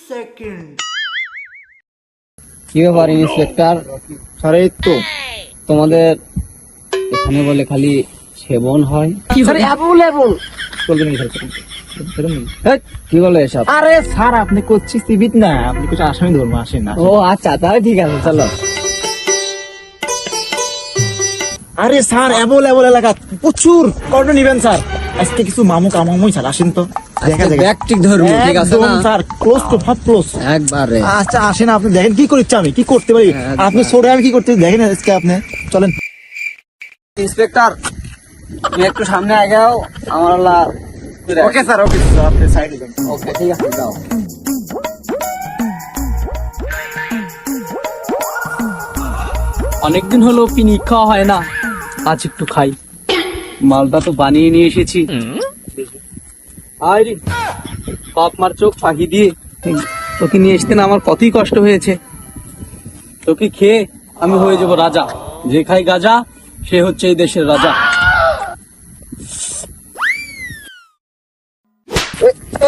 Second. কি ব্যাপার inspector? Sir এই তো তোমাদের এখানে বলে খালি সেবন হয়? স্যার অ্যাভেলেবল বলবেন কি স্যার? হেৎ, কি বলে এসব? আরে স্যার আপনি করছি সিভিত না, আপনি কিছু আসামি ধরবো, আসেন না। ও আচ্ছা, তাহলে ঠিক আছে, চলো। আরে স্যার অ্যাভেলেবল এলাকা প্রচুর, কত নিবেন স্যার? আজকে কিছু মামু কামামুই স্যার, আসেন তো দেখা যায়। ব্যাকটিক ধরবো, ঠিক আছে না? স্যার ক্লোজ টু ফাট ক্লোজ। একবারে আচ্ছা আসেন, আপনি দেখেন কি করছি, আমি কি করতে পারি, আপনি ছোড়ে আমি কি করতে পারি, দেখেন আজকে আপনি চলেন। ইন্সপেক্টর, তুমি একটু সামনে আগাও, আমার ওকে স্যার, ওকে স্যার, আপনি সাইডে যান। ওকে, ঠিক আছে, যাও। অনেকদিন হলো পিকনিক খাওয়া হয় না, আজ একটু খাই। মালটা তো বানিয়ে নিয়ে এসেছি। আরে বাপ মার চোখ ফাঁকি দিয়ে তোকে নিয়ে আসতে না আমার কতই কষ্ট হয়েছে। তোকে খেয়ে আমি হয়ে যাব রাজা। যে খাই গাজা সে হচ্ছে এই দেশের রাজা।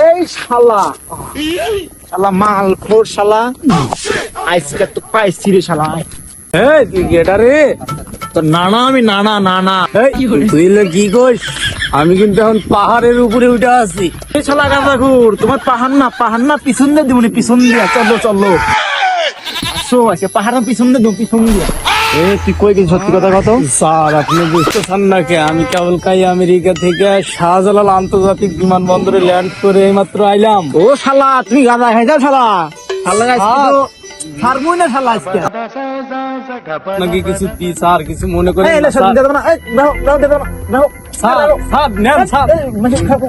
এই শালা শালা মাল খোর শালা, আজকে তো পাইছি রে শালা। এই তুই গেটা রে, তো নানা আমি নানা নানা তুই কি করিস? আমি কিন্তু এখন পাহাড়ের উপরে উঠে আছি। এই শালা গাঁজাখুর, তোমার পাহাড় না পিছন দিয়ে দিবনি, পিছন দিয়ে চলো চলো আসো, আছে পাহাড় পিছন দিয়ে দেবো, পিছন দিয়ে। এ তুই কই গেছিস, সত্যি কথা কত? স্যার আপনি বুঝতেছেন না কে, আমি কেবল কাই আমেরিকা থেকে শাহজালাল আন্তর্জাতিক বিমানবন্দরে ল্যান্ড করে এইমাত্র আইলাম। ও শালা তুমি গাঁজা খাই যাও শালা, শালা আজকে তো ছাড়বই না শালা আজকে। নাকি কিছু কি স্যার, কিছু মনে করেন এই না, এলে স্যার। দেবো না, এই দাও দাও দেবো না, দাও স্যার স্যার নেন স্যার। এই মানে খাবো,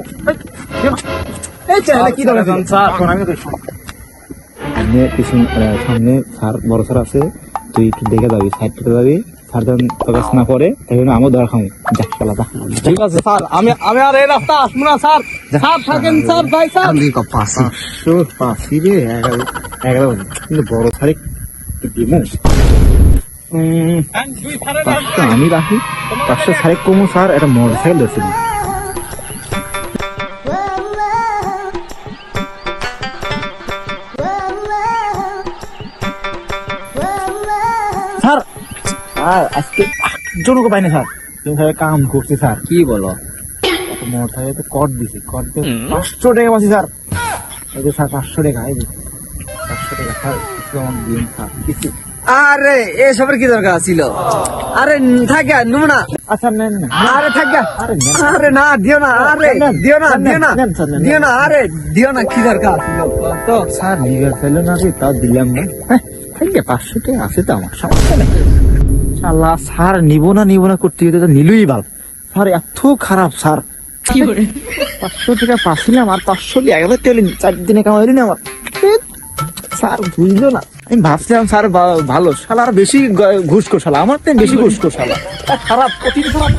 এই চাইলে কি দরকার স্যার আমি তো সামনে পিছন সামনে স্যার বড় স্যার আছে, তুই একটু দেখে যাবি, সাইড থেকে যাবি, স্যার যখন প্রকাশ না করে তখন আমার দর খাবো, যা শালা যা। ঠিক আছে স্যার, আমি আর এই রাস্তা আসবো না স্যার। স্যার থাকেন স্যার, যাই স্যার। পাঁচি রে, 11 কিন্তু বড় স্যার দিব আমি রাখি 500 সাড়ে কমু স্যার, একটা মোটর সাইকেল ধরছিল। স্যার আর আজকে জনকে পাই না স্যার, তুমি স্যার কাম করছে স্যার। কি বলো? মোটর সাইকেল কট দিছে, কট দিয়ে 500 টাকা পাচ্ছি স্যার। এই যে স্যার 500 টাকা, এই যে 500 টাকা স্যার, কিছু আমার দিন স্যার কিছু। আরে এসবের কি দরকার ছিল? আরে থাকে নেবো না। আচ্ছা নেন না, আরে থাকে, আরে নেন। আরে না দিও না, আরে নেন, দিও না, নেন, দিও না, নেন, স্যার, নেন। দিও না, আরে দিও না, কি দরকার ছিল? তো স্যার লিভার ফেল না রে, তাও দিলাম না। থাকে 500 টাকা আছে তো আমার, সমস্যা নেই। শালা স্যার নিব না করতে গিয়ে তো নিলই ভালো। স্যার এত খারাপ স্যার, 500 টাকা পাচ্ছিলাম আর 500 দিয়ে 1000 টাকা 4 দিনে কামাইলি না আমার। স্যার বুঝলো না, আমি ভাবছিলাম স্যার ভালো, শালা আর বেশি ঘুষ কো শালা, আমার তো বেশি ঘুষ কো শালা, খারাপ, কঠিন খারাপ।